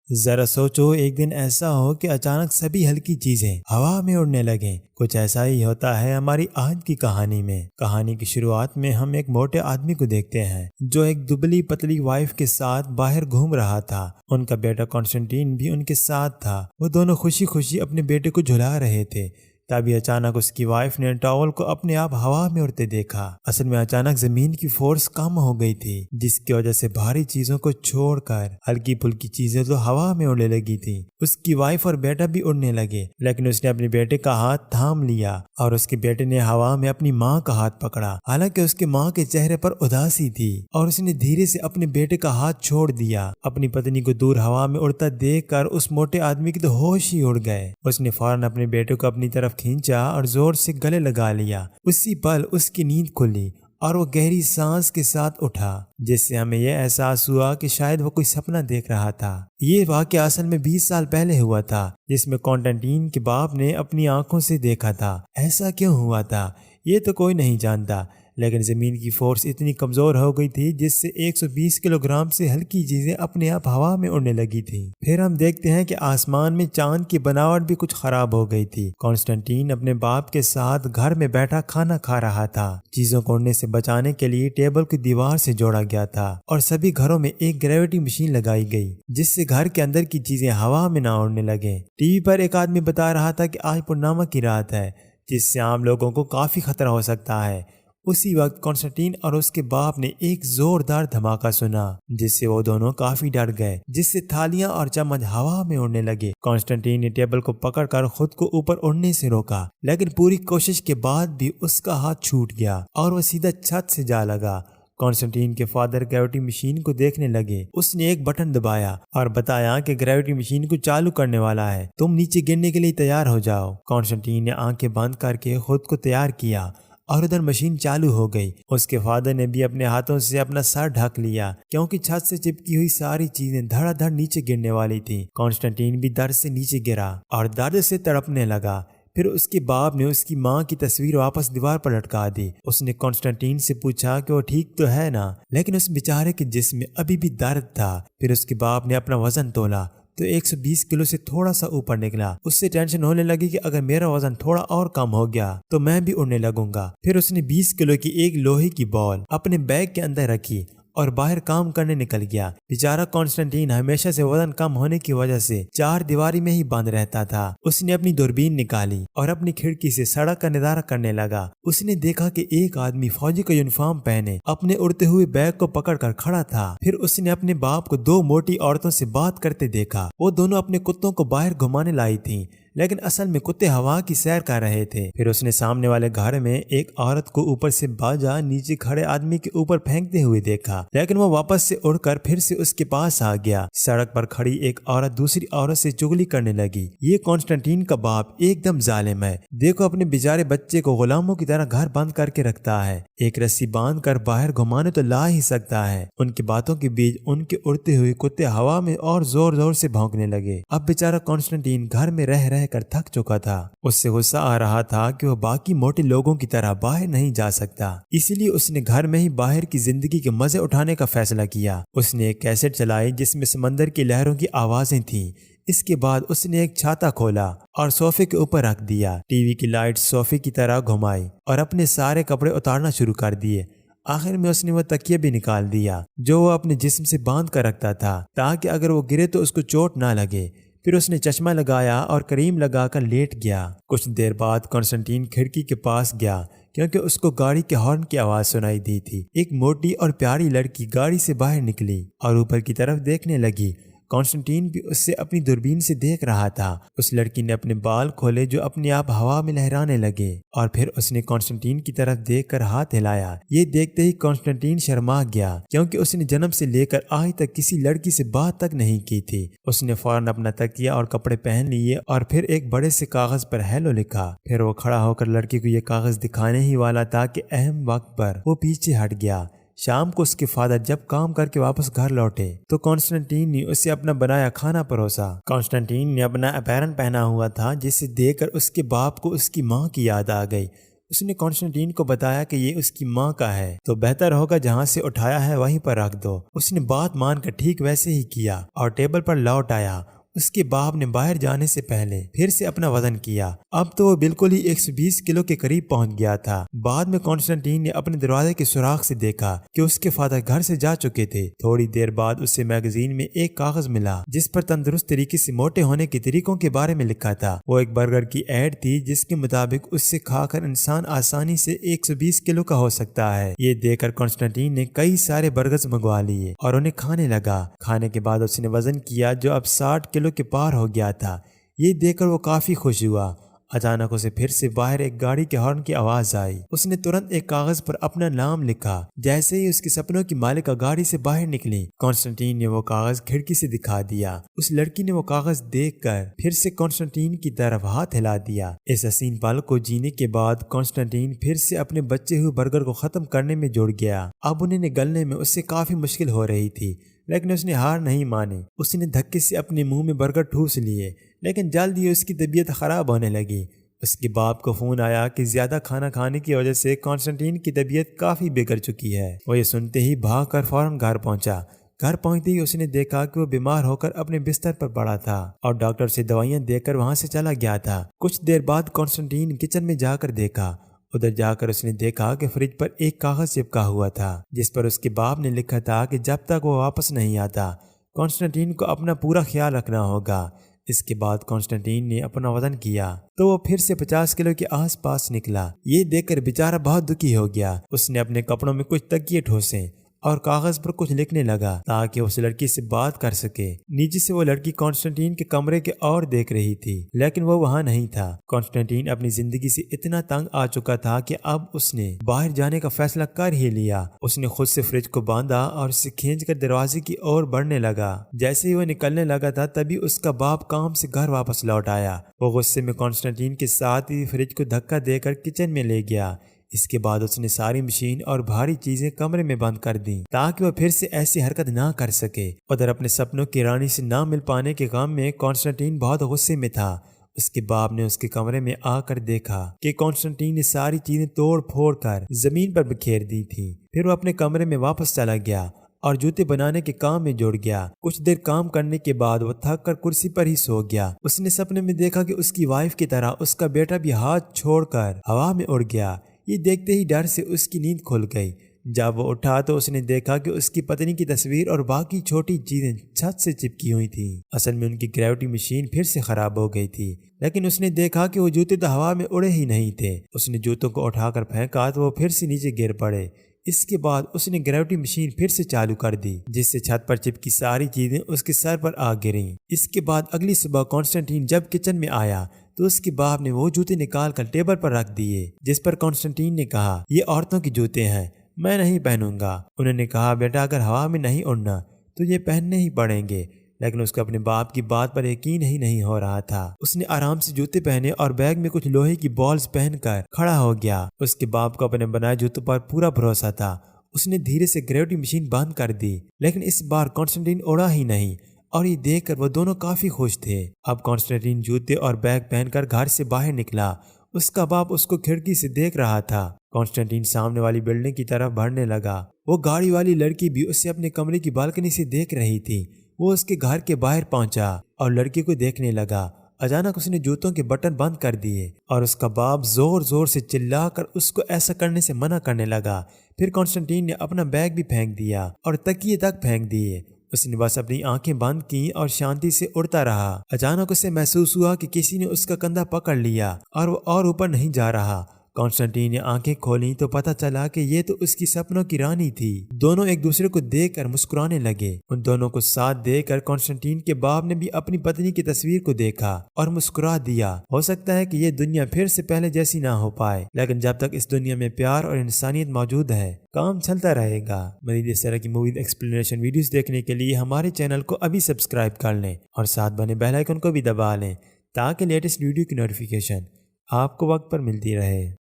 ذرا سوچو ایک دن ایسا ہو کہ اچانک سبھی ہلکی چیزیں ہوا میں اڑنے لگیں۔ کچھ ایسا ہی ہوتا ہے ہماری آج کی کہانی میں۔ کہانی کی شروعات میں ہم ایک موٹے آدمی کو دیکھتے ہیں جو ایک دبلی پتلی وائف کے ساتھ باہر گھوم رہا تھا۔ ان کا بیٹا کانسٹنٹین بھی ان کے ساتھ تھا۔ وہ دونوں خوشی خوشی اپنے بیٹے کو جھلا رہے تھے۔ تبھی اچانک اس کی وائف نے ٹاول کو اپنے آپ ہوا میں اڑتے دیکھا۔ اصل میں اچانک زمین کی فورس کم ہو گئی تھی، جس کی وجہ سے بھاری چیزوں کو چھوڑ کر ہلکی پھلکی چیزیں تو ہوا میں اڑنے لگی تھی۔ اس کی وائف اور بیٹا بھی اڑنے لگے، لیکن اس نے اپنے بیٹے کا ہاتھ تھام لیا اور اس کے بیٹے نے ہوا میں اپنی ماں کا ہاتھ پکڑا۔ حالانکہ اس کے ماں کے چہرے پر اداسی تھی اور اس نے دھیرے سے اپنے بیٹے کا ہاتھ چھوڑ دیا۔ اپنی پتنی کو دور ہوا میں اڑتا دیکھ کر اس موٹے آدمی کے تو ہوش ہی اڑ گئے۔ اس نے فوراً اپنے بیٹے کو اپنی طرف کھینچا اور زور سے گلے لگا لیا۔ اسی پل اس کی نیند کھلی اور وہ گہری سانس کے ساتھ اٹھا، جس سے ہمیں یہ احساس ہوا کہ شاید وہ کوئی سپنا دیکھ رہا تھا۔ یہ واقعہ اصل میں 20 سال پہلے ہوا تھا، جس میں کانسٹنٹین کے باپ نے اپنی آنکھوں سے دیکھا تھا۔ ایسا کیوں ہوا تھا یہ تو کوئی نہیں جانتا، لیکن زمین کی فورس اتنی کمزور ہو گئی تھی جس سے 120 کلو گرام سے ہلکی چیزیں اپنے آپ ہوا میں اڑنے لگی تھیں۔ پھر ہم دیکھتے ہیں کہ آسمان میں چاند کی بناوٹ بھی کچھ خراب ہو گئی تھی۔ کانسٹنٹین اپنے باپ کے ساتھ گھر میں بیٹھا کھانا کھا رہا تھا۔ چیزوں کو اڑنے سے بچانے کے لیے ٹیبل کی دیوار سے جوڑا گیا تھا اور سبھی گھروں میں ایک گریوٹی مشین لگائی گئی، جس سے گھر کے اندر کی چیزیں ہوا میں نہ اڑنے لگیں۔ ٹی وی پر ایک آدمی بتا رہا تھا کہ آج پورنیما کی رات ہے، جس سے عام لوگوں کو کافی خطرہ ہو سکتا ہے۔ اسی وقت کانسٹنٹین اور اس کے باپ نے ایک زوردار دھماکہ سنا، جس سے وہ دونوں کافی ڈر گئے، جس سے تھالیاں اور چمچ ہوا میں اڑنے لگے۔ کانسٹنٹین نے ٹیبل کو پکڑ کر خود کو اوپر اڑنے سے روکا، لیکن پوری کوشش کے بعد بھی اس کا ہاتھ چھوٹ گیا اور وہ سیدھا چھت سے جا لگا۔ کانسٹنٹین کے فادر گریوٹی مشین کو دیکھنے لگے۔ اس نے ایک بٹن دبایا اور بتایا کہ گریوٹی مشین کو چالو کرنے والا ہے، تم نیچے گرنے کے لیے تیار ہو جاؤ۔ کانسٹنٹین نے آنکھیں بند کر کے خود کو تیار کیا اور ادھر مشین چالو ہو گئی۔ اس کے فادر نے بھی اپنے ہاتھوں سے اپنا سر ڈھک لیا، کیونکہ چھت سے چپکی ہوئی ساری چیزیں دھڑا دھڑ نیچے گرنے والی تھیں۔ کانسٹنٹین بھی درد سے نیچے گرا اور درد سے تڑپنے لگا۔ پھر اس کے باپ نے اس کی ماں کی تصویر واپس دیوار پر لٹکا دی۔ اس نے کانسٹنٹین سے پوچھا کہ وہ ٹھیک تو ہے نا، لیکن اس بیچارے کے جسم میں ابھی بھی درد تھا۔ پھر اس کے باپ نے اپنا وزن تولا تو 120 کلو سے تھوڑا سا اوپر نکلا۔ اس سے ٹینشن ہونے لگی کہ اگر میرا وزن تھوڑا اور کم ہو گیا تو میں بھی اڑنے لگوں گا۔ پھر اس نے 20 کلو کی ایک لوہے کی بال اپنے بیگ کے اندر رکھی اور باہر کام کرنے نکل گیا۔ بیچارہ کانسٹنٹین ہمیشہ سے وزن کم ہونے کی وجہ سے چار دیواری میں ہی بند رہتا تھا۔ اس نے اپنی دوربین نکالی اور اپنی کھڑکی سے سڑک کا نظارہ کرنے لگا۔ اس نے دیکھا کہ ایک آدمی فوجی کا یونیفارم پہنے اپنے اڑتے ہوئے بیگ کو پکڑ کر کھڑا تھا۔ پھر اس نے اپنے باپ کو دو موٹی عورتوں سے بات کرتے دیکھا۔ وہ دونوں اپنے کتوں کو باہر گھمانے لائی تھیں، لیکن اصل میں کتے ہوا کی سیر کر رہے تھے۔ پھر اس نے سامنے والے گھر میں ایک عورت کو اوپر سے باجا نیچے کھڑے آدمی کے اوپر پھینکتے ہوئے دیکھا، لیکن وہ واپس سے اڑ کر پھر سے اس کے پاس آ گیا۔ سڑک پر کھڑی ایک عورت دوسری عورت سے چغلی کرنے لگی۔ یہ کانسٹنٹین کا باپ ایک دم ظالم ہے، دیکھو اپنے بیچارے بچے کو غلاموں کی طرح گھر بند کر کے رکھتا ہے، ایک رسی باندھ کر باہر گھمانے تو لا ہی سکتا ہے۔ ان کی باتوں کے بیچ ان کے اڑتے ہوئے کتے ہوا میں اور زور زور سے بھونکنے لگے۔ اب بیچارہ کانسٹنٹین گھر میں رہ کر تھک چکا تھا۔ اس سے غصہ آ رہا تھا کہ وہ باقی موٹے لوگوں کی طرح باہر نہیں جا سکتا، اسی لیے اس نے گھر میں ہی باہر کی زندگی کے مزے اٹھانے کا فیصلہ کیا۔ اس نے ایک کیسٹ چلائی جس میں سمندر کی لہروں کی آوازیں تھیں۔ اس کے بعد اس نے ایک چھاتا کھولا اور صوفے کے اوپر رکھ دیا، ٹی وی کی لائٹ صوفے کی طرح گھمائی اور اپنے سارے کپڑے اتارنا شروع کر دیے۔ آخر میں اس نے وہ تکیہ بھی نکال دیا جو وہ اپنے جسم سے باندھ کر رکھتا تھا، تاکہ اگر وہ گرے تو اس کو چوٹ نہ لگے۔ پھر اس نے چشمہ لگایا اور کریم لگا کر لیٹ گیا۔ کچھ دیر بعد کانسٹنٹین کھڑکی کے پاس گیا، کیونکہ اس کو گاڑی کے ہارن کی آواز سنائی دی تھی۔ ایک موٹی اور پیاری لڑکی گاڑی سے باہر نکلی اور اوپر کی طرف دیکھنے لگی۔ کانسٹنٹین بھی اس سے اپنی دوربین سے دیکھ رہا تھا۔ اس لڑکی نے اپنے بال کھولے جو اپنے آپ ہوا میں لہرانے لگے، اور پھر اس نے کانسٹنٹین کی طرف دیکھ کر ہاتھ ہلایا۔ یہ دیکھتے ہی کانسٹنٹین شرما گیا، کیونکہ اس نے جنم سے لے کر آج تک کسی لڑکی سے بات تک نہیں کی تھی۔ اس نے فوراً اپنا تکیہ اور کپڑے پہن لیے اور پھر ایک بڑے سے کاغذ پر ہیلو لکھا۔ پھر وہ کھڑا ہو کر لڑکی کو یہ کاغذ دکھانے ہی والا تھا کہ اہم وقت پر وہ پیچھے ہٹ گیا۔ شام کو اس کے فادر جب کام کر کے واپس گھر لوٹے تو کانسٹنٹین نے اسے اپنا بنایا کھانا پروسا۔ کانسٹنٹین نے اپنا اپیرن پہنا ہوا تھا، جسے دیکھ کر اس کے باپ کو اس کی ماں کی یاد آ گئی۔ اس نے کانسٹنٹین کو بتایا کہ یہ اس کی ماں کا ہے تو بہتر ہوگا جہاں سے اٹھایا ہے وہیں پر رکھ دو۔ اس نے بات مان کر ٹھیک ویسے ہی کیا اور ٹیبل پر لوٹ آیا۔ اس کے باپ نے باہر جانے سے پہلے پھر سے اپنا وزن کیا۔ اب تو وہ بالکل ہی 120 کلو کے قریب پہنچ گیا تھا۔ بعد میں کانسٹنٹین نے اپنے دروازے کے سوراخ سے دیکھا کہ اس کے فادر گھر سے جا چکے تھے۔ تھوڑی دیر بعد اسے میگزین میں ایک کاغذ ملا جس پر تندرست طریقے سے موٹے ہونے کے طریقوں کے بارے میں لکھا تھا۔ وہ ایک برگر کی ایڈ تھی جس کے مطابق اس سے کھا کر انسان آسانی سے 120 کلو کا ہو سکتا ہے۔ یہ دیکھ کر کانسٹنٹین نے کئی سارے برگرز منگوا لیے اور انہیں کھانے لگا۔ کھانے کے بعد اس نے وزن کیا جو اب 60 کلو کے پار ہو گیا تھا۔ یہ دیکھ کر وہ کافی خوش ہوا۔ اچانک اسے پھر سے باہر ایک گاڑی کے ہارن کی آواز آئی۔ اس نے ترنت ایک کاغذ پر اپنا نام لکھا۔ جیسے ہی اس کے سپنوں کی مالکہ گاڑی سے باہر نکلی، کانسٹنٹین نے وہ کاغذ کھڑکی سے دکھا دیا۔ اس لڑکی نے وہ کاغذ دیکھ کر پھر سے کانسٹنٹین کی طرف ہاتھ ہلا دیا۔ اس حسین پل کو جینے کے بعد کانسٹنٹین پھر سے اپنے بچے ہوئے برگر کو ختم کرنے میں جڑ گیا۔ اب انہیں نگلنے میں اس سے کافی مشکل ہو رہی تھی، لیکن اس نے ہار نہیں مانی۔ اس نے دھکے سے اپنے منہ میں برگر ٹھوس لیے، لیکن جلد ہی اس کی طبیعت خراب ہونے لگی۔ اس کے باپ کو فون آیا کہ زیادہ کھانا کھانے کی وجہ سے کانسٹنٹین کی طبیعت کافی بگڑ چکی ہے۔ وہ یہ سنتے ہی بھاگ کر فوراً گھر پہنچا۔ گھر پہنچتے ہی اس نے دیکھا کہ وہ بیمار ہو کر اپنے بستر پر پڑا تھا اور ڈاکٹر سے دوائیاں دے کر وہاں سے چلا گیا تھا۔ کچھ دیر بعد کانسٹنٹین کچن میں جا کر دیکھا۔ ادھر جا کر اس نے دیکھا کہ فریج پر ایک کاغذ چپکا ہوا تھا جس پر اس کے باپ نے لکھا تھا کہ جب تک وہ واپس نہیں آتا کانسٹنٹین کو اپنا پورا خیال رکھنا ہوگا۔ اس کے بعد کانسٹنٹین نے اپنا وزن کیا تو وہ پھر سے 50 کلو کے آس پاس نکلا۔ یہ دیکھ کر بیچارہ بہت دکھی ہو گیا۔ اس نے اپنے کپڑوں میں کچھ تکیے ٹھوسے اور کاغذ پر کچھ لکھنے لگا تاکہ اس لڑکی سے بات کر سکے۔ نیچے سے وہ لڑکی کانسٹنٹین کے کمرے کے اور دیکھ رہی تھی، لیکن وہ وہاں نہیں تھا۔ کانسٹنٹین اپنی زندگی سے اتنا تنگ آ چکا تھا کہ اب اس نے باہر جانے کا فیصلہ کر ہی لیا۔ اس نے خود سے فریج کو باندھا اور اسے کھینچ کر دروازے کی اور بڑھنے لگا۔ جیسے ہی وہ نکلنے لگا تھا تبھی اس کا باپ کام سے گھر واپس لوٹ آیا۔ وہ غصے میں کانسٹنٹین کے ساتھ ہی فریج کو دھکا دے کر کچن میں لے گیا۔ اس کے بعد اس نے ساری مشین اور بھاری چیزیں کمرے میں بند کر دیں تاکہ وہ پھر سے ایسی حرکت نہ کر سکے۔ ادھر اپنے سپنوں کی رانی سے نہ مل پانے کے غم میں کانسٹنٹین بہت غصے میں تھا۔ اس کے باپ نے اس کے کمرے میں آ کر دیکھا کہ کانسٹنٹین نے ساری چیزیں توڑ پھوڑ کر زمین پر بکھیر دی تھی۔ پھر وہ اپنے کمرے میں واپس چلا گیا اور جوتے بنانے کے کام میں جڑ گیا۔ کچھ دیر کام کرنے کے بعد وہ تھک کر کرسی پر ہی سو گیا۔ اس نے سپنے میں دیکھا کہ اس کی وائف کی طرح اس کا بیٹا بھی ہاتھ چھوڑ کر ہوا میں اڑ گیا۔ یہ دیکھتے ہی ڈر سے اس کی نیند کھل گئی۔ جب وہ اٹھا تو اس نے دیکھا کہ اس کی پتنی کی تصویر اور باقی چھوٹی چیزیں چھت سے چپکی ہوئی تھیں۔ اصل میں ان کی گریوٹی مشین پھر سے خراب ہو گئی تھی، لیکن اس نے دیکھا کہ وہ جوتے تو ہوا میں اڑے ہی نہیں تھے۔ اس نے جوتوں کو اٹھا کر پھینکا تو وہ پھر سے نیچے گر پڑے۔ اس کے بعد اس نے گریوٹی مشین پھر سے چالو کر دی جس سے چھت پر چپکی ساری چیزیں اس کے سر پر آ گریں۔ اس کے بعد اگلی صبح کانسٹنٹین جب کچن میں آیا تو اس کے باپ نے وہ جوتے نکال کر ٹیبل پر رکھ دیے جس پر کانسٹنٹین نے کہا یہ عورتوں کے جوتے ہیں، میں نہیں پہنوں گا۔ انہوں نے کہا بیٹا اگر ہوا میں نہیں اڑنا تو یہ پہننے ہی پڑیں گے، لیکن اس کو اپنے باپ کی بات پر یقین ہی نہیں ہو رہا تھا۔ اس نے آرام سے جوتے پہنے اور بیگ میں کچھ لوہے کی بالز پہن کر کھڑا ہو گیا۔ اس کے باپ کو اپنے بنائے جوتوں پر پورا بھروسہ تھا۔ اس نے دھیرے سے گریوٹی مشین بند کر دی، لیکن اس بار کانسٹنٹین اڑا ہی نہیں اور یہ دیکھ کر وہ دونوں کافی خوش تھے۔ اب کانسٹنٹین جوتے اور بیگ پہن کر گھر سے باہر نکلا۔ اس کا باپ اس کو کھڑکی سے دیکھ رہا تھا۔ کانسٹنٹین سامنے والی بلڈنگ کی طرف بڑھنے لگا۔ وہ گاڑی والی لڑکی بھی اسے اپنے کمرے کی بالکنی سے دیکھ رہی تھی۔ وہ اس کے گھر کے باہر پہنچا اور لڑکی کو دیکھنے لگا۔ اچانک اس نے جوتوں کے بٹن بند کر دیے اور اس کا باپ زور زور سے چلا کر اس کو ایسا کرنے سے منع کرنے لگا۔ پھر کانسٹنٹین نے اپنا بیگ بھی پھینک دیا اور تکیے تک پھینک دیے۔ اس نے بس اپنی آنکھیں بند کی اور شانتی سے اڑتا رہا۔ اچانک اسے محسوس ہوا کہ کسی نے اس کا کندھا پکڑ لیا اور وہ اور اوپر نہیں جا رہا۔ کانسٹنٹین نے آنکھیں کھولیں تو پتہ چلا کہ یہ تو اس کی سپنوں کی رانی تھی۔ دونوں ایک دوسرے کو دیکھ کر مسکرانے لگے۔ ان دونوں کو ساتھ دیکھ کر کانسٹنٹین کے باپ نے بھی اپنی پتنی کی تصویر کو دیکھا اور مسکرا دیا۔ ہو سکتا ہے کہ یہ دنیا پھر سے پہلے جیسی نہ ہو پائے، لیکن جب تک اس دنیا میں پیار اور انسانیت موجود ہے کام چلتا رہے گا۔ مزید اس طرح کی موویز ایکسپلینیشن ویڈیوز دیکھنے کے لیے ہمارے چینل کو ابھی سبسکرائب کر لیں اور ساتھ بنے بیل آئیکن کو بھی دبا لیں تاکہ لیٹسٹ ویڈیو کی نوٹیفیکیشن آپ کو وقت پر ملتی رہے۔